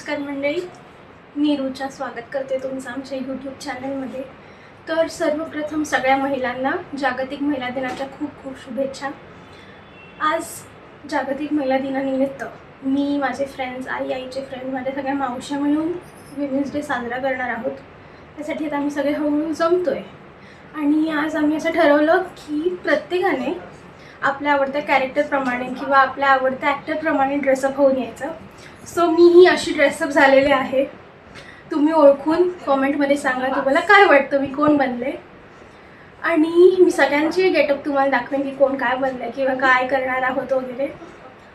नमस्कार मंडळी, मी रुचा स्वागत करते तुमचं आमच्या यूट्यूब चॅनलमध्ये. तर सर्वप्रथम सगळ्या महिलांना जागतिक महिला दिनाच्या खूप खूप शुभेच्छा. आज जागतिक महिला दिनानिमित्त मी, माझे फ्रेंड्स, आईचे फ्रेंड्स, माझ्या सगळ्या मावश्या मिळून विमेन्स डे साजरा करणार आहोत. त्यासाठी आता आम्ही सगळे हळूहळू जमतो आहे आणि आज आम्ही असं ठरवलं की प्रत्येकाने आपल्या आवडत्या कॅरेक्टरप्रमाणे किंवा आपल्या आवडत्या ॲक्टरप्रमाणे ड्रेसअप होऊन यायचं. सो मीही अशी ड्रेसअप झालेले आहे. तुम्ही ओळखून कॉमेंटमध्ये सांगा तुम्हाला काय वाटतं मी कोण बनले. आणि मी सगळ्यांचे गेटअप तुम्हाला दाखवेन की कोण काय बनलं किंवा काय करणार आहोत वगैरे.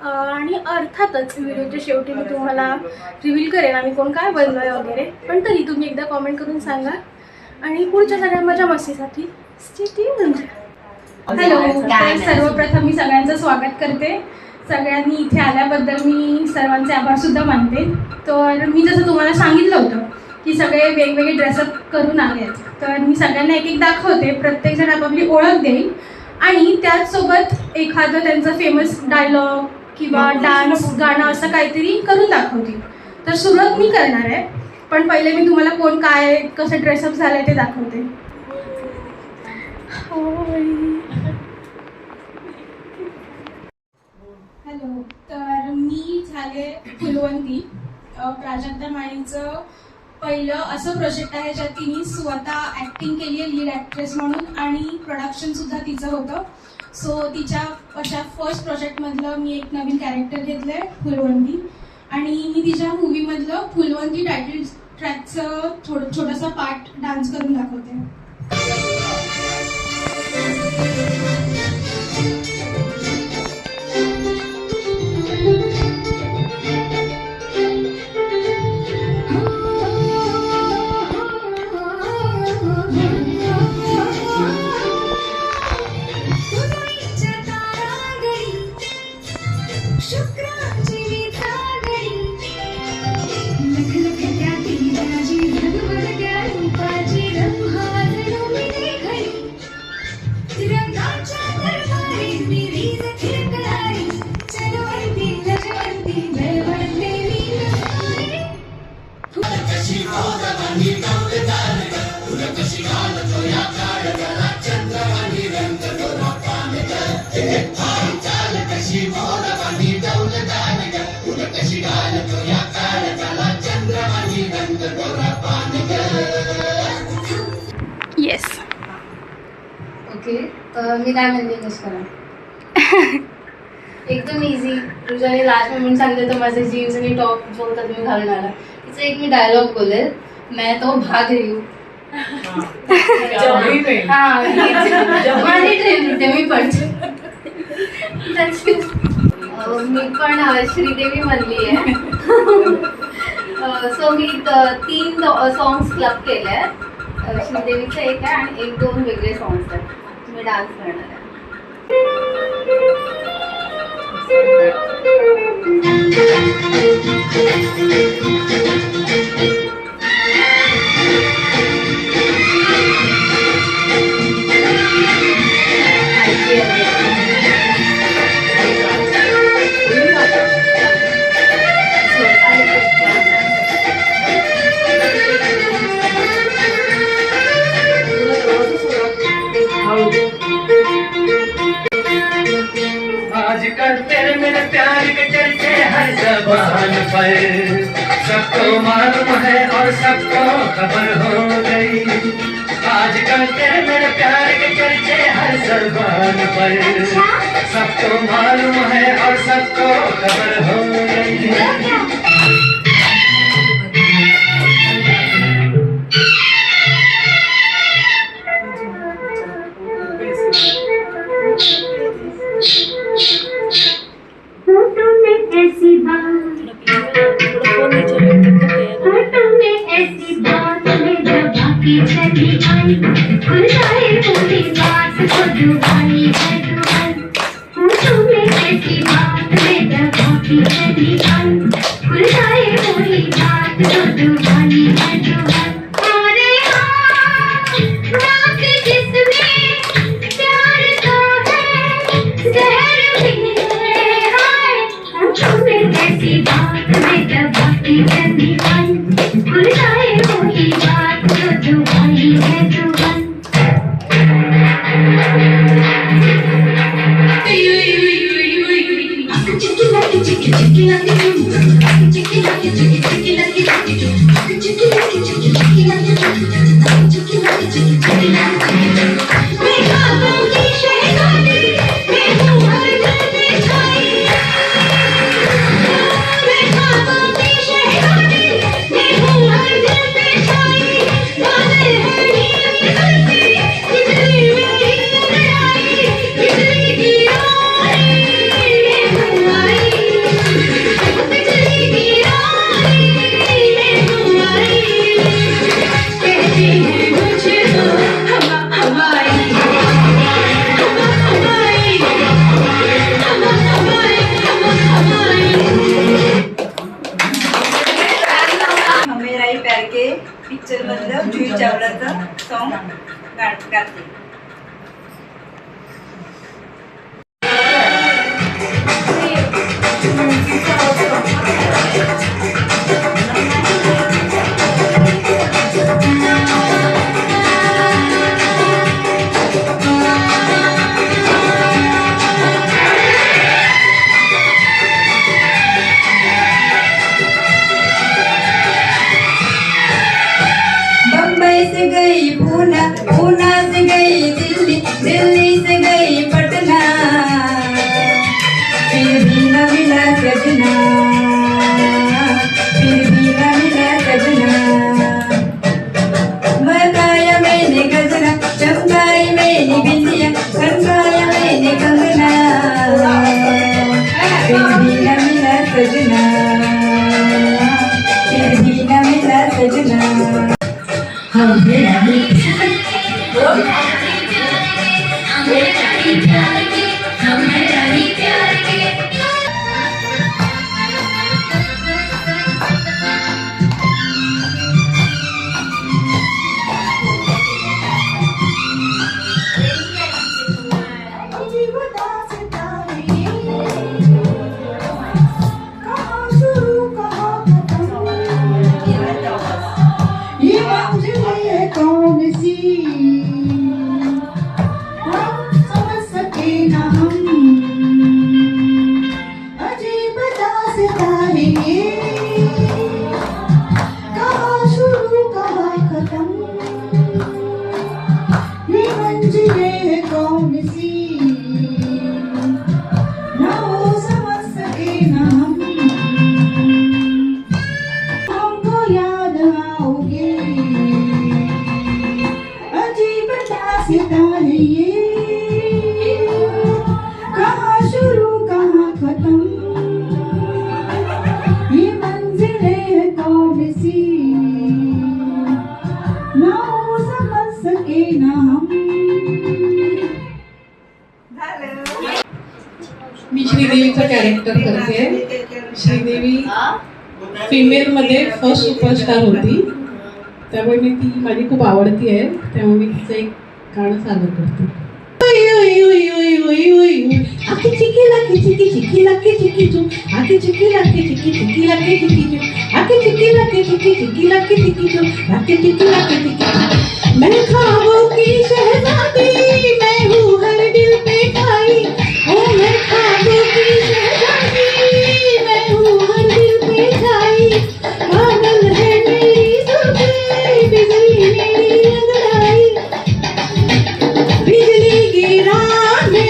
आणि अर्थातच व्हिडिओच्या शेवटी मी तुम्हाला रिव्हील करेन आम्ही कोण काय बनलो आहे वगैरे. पण तरी तुम्ही एकदा कॉमेंट करून सांगा. आणि पुढच्या सगळ्या मजा मस्तीसाठी स्टे ट्यून्ड. हॅलो, तर सर्वप्रथम मी सगळ्यांचं स्वागत करते. सगळ्यांनी इथे आल्याबद्दल मी सर्वांचे आभारसुद्धा मानते. तर मी जसं तुम्हाला सांगितलं होतं की सगळे वेगवेगळे ड्रेसअप करून आले आहेत, तर मी सगळ्यांना एक एक दाखवते. प्रत्येकजण आपापली ओळख देईल आणि त्याचसोबत एखादं त्यांचं फेमस डायलॉग किंवा डान्स, गाणं असं काहीतरी करून दाखवतील. तर सुरुवात मी करणार आहे, पण पहिले मी तुम्हाला कोण काय कसं ड्रेसअप झालं आहे ते दाखवते. हॅलो, तर मी झाले फुलवंती. प्राजक्ता माळींचं पहिलं असं प्रोजेक्ट आहे ज्यात तिने स्वतः ॲक्टिंग केली आहे लीड ॲक्ट्रेस म्हणून आणि प्रोडक्शनसुद्धा तिचं होतं. सो तिच्या अशा फर्स्ट प्रोजेक्टमधलं मी एक नवीन कॅरेक्टर घेतलं आहे फुलवंती. आणि मी तिच्या मूवीमधलं फुलवंती टायटल ट्रॅकचं छोटासा पार्ट डान्स करून दाखवते. येस. ओके, मी काय म्हणते कशा एकदम इझी. रुजाने लास्ट मोमेंट सांगितलं तर माझे जीन्स आणि टॉप बोलतात मी घालून आला. तिचं एक मी डायलॉग बोलेल, मैं तो भाग रही हूँ. माझी ट्रेन होते मी पडते. मी पण श्रीदेवी म्हणली आहे. सो मी 3 सॉंग्स क्लब केले आहेत. श्रीदेवीचं एक आहे आणि 1-2 वेगळे सॉंग्स आहेत. मी डान्स करणार आहे. आजकल तेरे मेरे प्यार के चलते हर ज़बान पर सबको मालूम है और सबको खबर हो गई. आजकल तेरे मेरे प्यार के चलते हर ज़बान पर सबको मालूम है और सबको खबर हो गई. ऐसी बात में दबा के पिक्चर मधलं जुही चावलाचं सॉन्ग गाते. से गई पूना, पूना से गई दिल्ली, दिल्ली से गई पटना, फिर भी न मिला सजना, फिर भी न मिला सजना. बनाया मैंने गजरा, चमकाई मैंने बिंदिया, खनकाया मैंने कंगना, फिर भी न मिला सजना, फिर भी न मिला सजना. मी श्रीदेवीचं कॅरेक्टर करते. श्रीदेवी फिमेल मध्ये फर्स्ट सुपरस्टार होती, त्यामुळे मी ती माझी खूप आवडती आहे, त्यामुळे मी तिचं एक गाणं सादर करते. आकी चिकी लाकी चिकी चिकी लाकी चिकी चू, आकी चिकी लाकी चिकी चिकी लाकी चिकी चू, आकी चिकी लाकी चिकी चिकी लाकी चिकी चू, आकी चिकी लाकी चिकी. मैं ख्वाबों की शहजादी, मैं हूँ हर दिल पे खाई. ओ मैं ख्वाबों की शहजादी, मैं हूँ हर दिल पे खाई. पागल है मेरी जुल्फें, बिजली मेरी अंगड़ाई. बिजली गिराने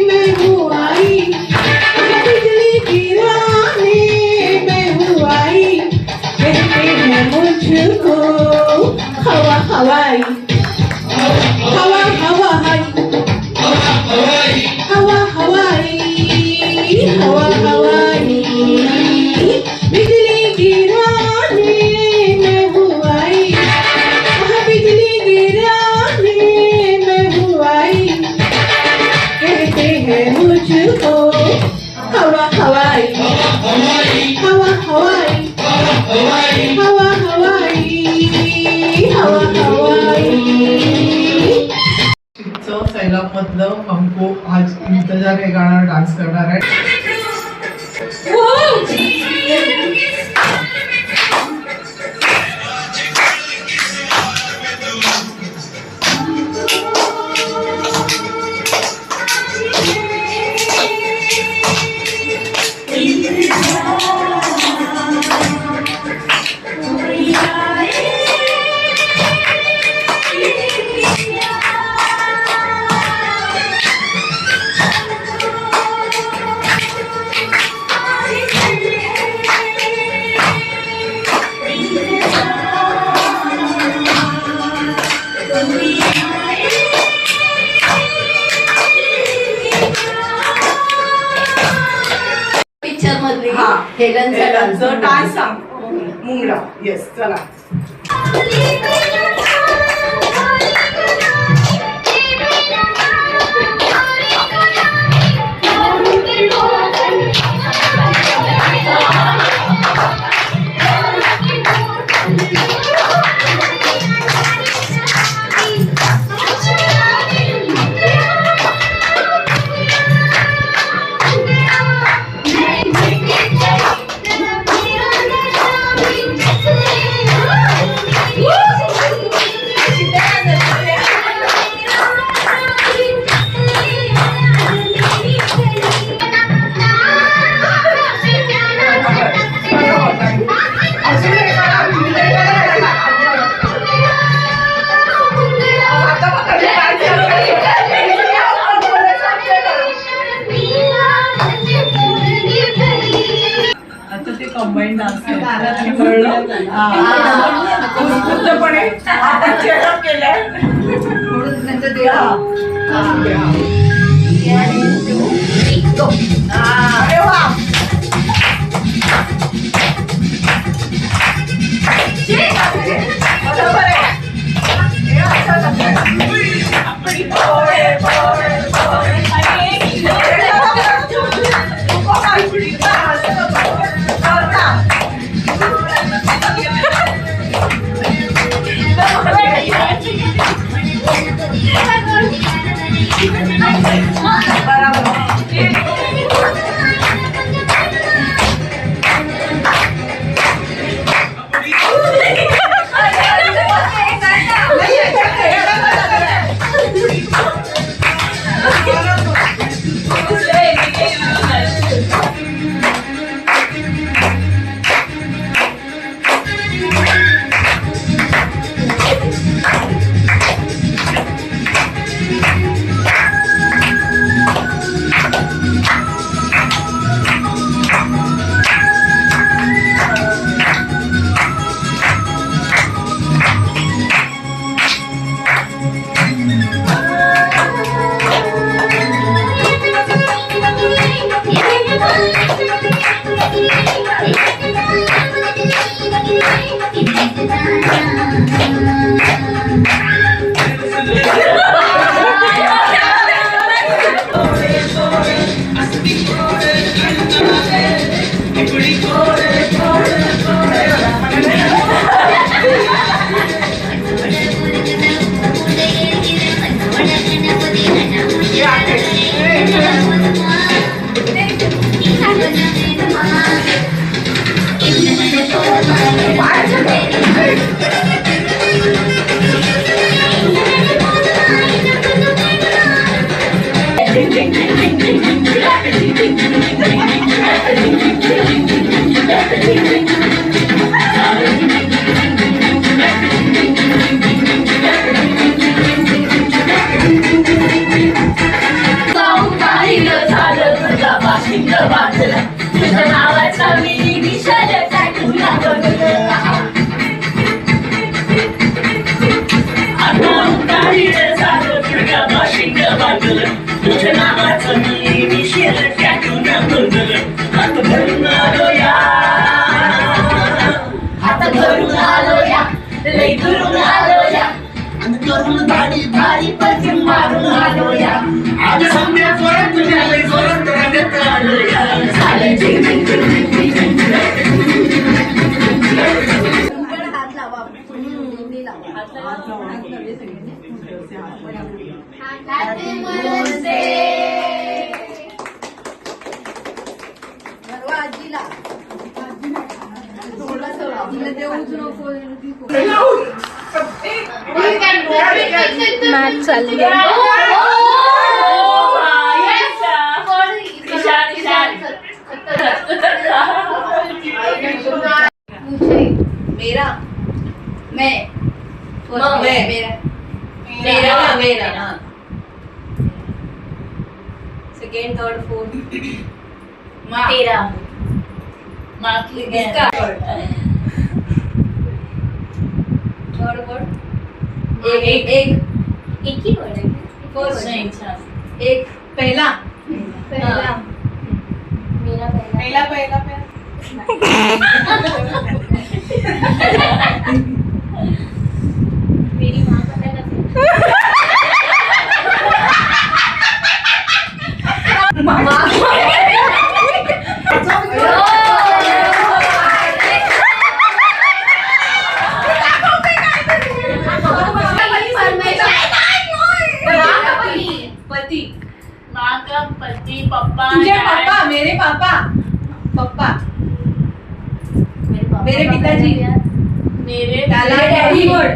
मैं हूँ आई, बिजली गिराने मैं हूँ आई. कहते हैं मुझको हवा हवाई, हवा हवाई, हवा हवाई, हवा हवाई. बिजली गिराने मैं हूँ आई, बिजली गिराने मैं हूँ आई. कहते हैं मुझको हवा हवाई, हवा हवाई, हवा हवाई, हवा हवाई. सैलाब मधलं हमको आज इंतजार हे गाणं डान्स करणार आहे. हेलनचा डान्स सांग. मुंगडा. येस चला. कंबाईन डान्स उत्कृष्टपणे आपण चेकअप केलंय. अरे वा. बरोबर आहे. हे असं मॅच चालली आहे. मेरा मैं मेरा मेरा मेरा सेकेंड थर्ड फोर्थ तेरा इसका थर्ड वर्ड एक ही वर्ड है. फर्स्ट एक पहला पहला. मेरा पहला. पहिला मेरी माँ पता है पति माँ का पति पप्पा तुझे dad, पापा मेरे पापा पापा मेरे पापा पिताजी मेरे त्याला डॅडी बोल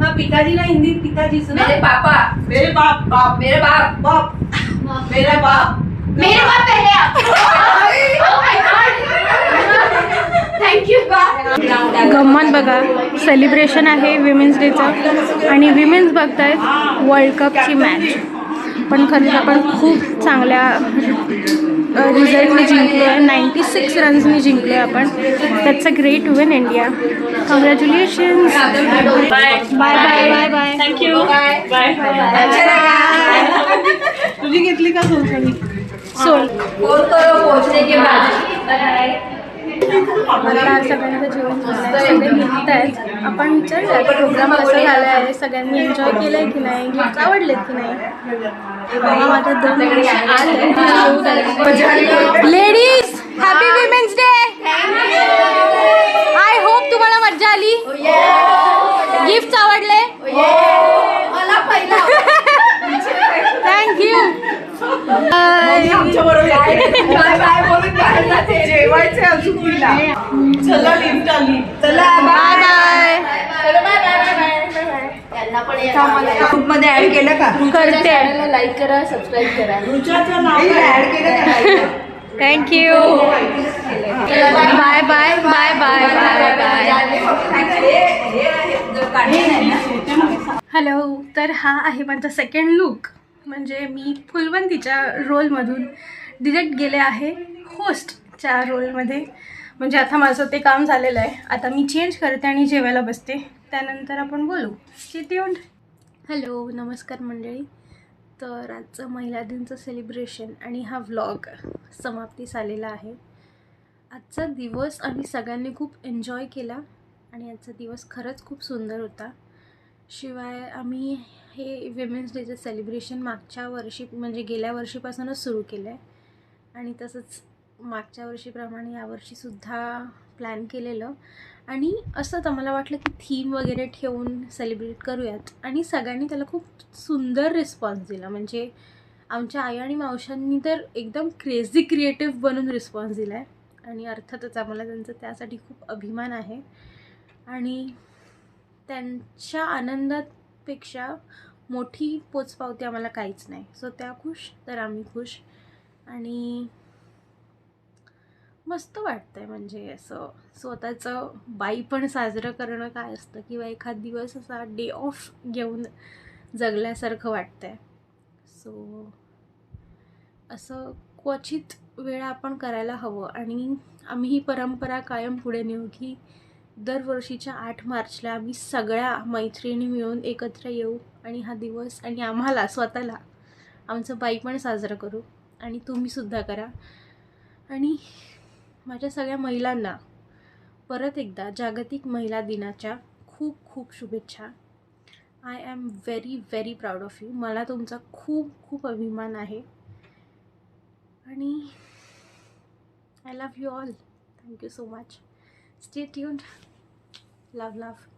हाँ पिताजीला हिंदीत पिताजीच ना मेरे पापा मेरे बाप बाप मेरे बाप बाप मेरा बाप मेरे बाप पहले आप थँक्यू गंमत बघा, सेलिब्रेशन आहे विमेन्स डेचं आणि विमेन्स बघतायत वर्ल्ड कपची मॅच. पण खरंच आपण खूप चांगल्या रिझल्टने जिंकलो आहे. 96 रन्सनी जिंकलो आहे आपण. That's a great win India. Congratulations. Bye bye bye bye. Thank you bye तुझी घेतली का सोलकढी सोल. पोहोचने के बाद आता सगळ्यांचं जेवण झालं आहे, सगळे निघत आहेत. आपण विचारूया प्रोग्राम कसा झाला आहे, सगळ्यांनी एन्जॉय केलं आहे की नाही, गिफ्ट आवडलेत की नाही. मला माझ्या 2 वर्ष आले. Ladies happy women's day. I hope तुम्हाला मज्जा आली. गिफ्ट आवडले. थँक्यू. आमच्या बरोबर बाय बाय बोलून बाहेर जाते. जेवायचे अजून तिला. चला लिफ्ट आली. चला बाय बाय. ग्रुप मध्ये ऍड केलं का करते. लाईक करा सबस्क्राईब करा रुचाचं नाव ऍड केलं का thank you. Bye bye bye bye bye bye. Hello. तर हा आहे माझा सेकंड लुक. म्हणजे मी फुलवंतीच्या रोलमधून डिरेक्ट गेले आहे होस्टच्या रोलमध्ये. म्हणजे आता माझं ते काम झालेलं आहे. आता मी चेंज करते आणि जेवायला बसते. त्यानंतर आपण बोलू. Stay tuned. हॅलो नमस्कार मंडळी. तर आजचं महिला दिनचं सेलिब्रेशन आणि हा व्लॉग समाप्तीस आलेला आहे. आजचा दिवस आम्ही सगळ्यांनी खूप एन्जॉय केला आणि आजचा दिवस खरंच खूप सुंदर होता. शिवाय आम्ही हे विमेन्स डेचं सेलिब्रेशन मागच्या वर्षी म्हणजे गेल्या वर्षीपासूनच सुरू केलं आहे आणि तसंच मागच्या वर्षीप्रमाणे यावर्षीसुद्धा प्लॅन केलेलं. आणि असंच आम्हाला वाटलं की थीम वगैरे ठेवून सेलिब्रेट करूयात आणि सगळ्यांनी त्याला खूप सुंदर रिस्पॉन्स दिला. म्हणजे आमच्या आई आणि मावशांनी तर एकदम क्रेझी क्रिएटिव्ह बनून रिस्पॉन्स दिला आहे आणि अर्थातच आम्हाला त्यांचा त्यासाठी खूप अभिमान आहे. आणि त्यांच्या आनंदापेक्षा मोठी पोचपावती आम्हाला काहीच नाही. सो त्या खुश तर आम्ही खुश आणि मस्त वाटतं आहे. म्हणजे असं स्वतःचं बाईपण साजरं करणं काय असतं किंवा एखाद दिवस असा डे ऑफ घेऊन जगल्यासारखं वाटतं आहे. सो असं क्वचित वेळा आपण करायला हवं आणि आम्ही ही परंपरा कायम पुढे नेऊ की दरवर्षीच्या 8 मार्चला आम्ही सगळ्या मैत्रिणी मिळून एकत्र येऊ आणि हा दिवस आणि आम्हाला स्वतःला आमचं बाईपण साजरं करू. आणि तुम्हीसुद्धा करा. आणि माझ्या सगळ्या महिलांना परत एकदा जागतिक महिला दिनाच्या खूप खूप शुभेच्छा. I am very very proud of you. मला तुमचा खूप खूप अभिमान आहे आणि I love you all. Thank you so much. Stay tuned. Love love.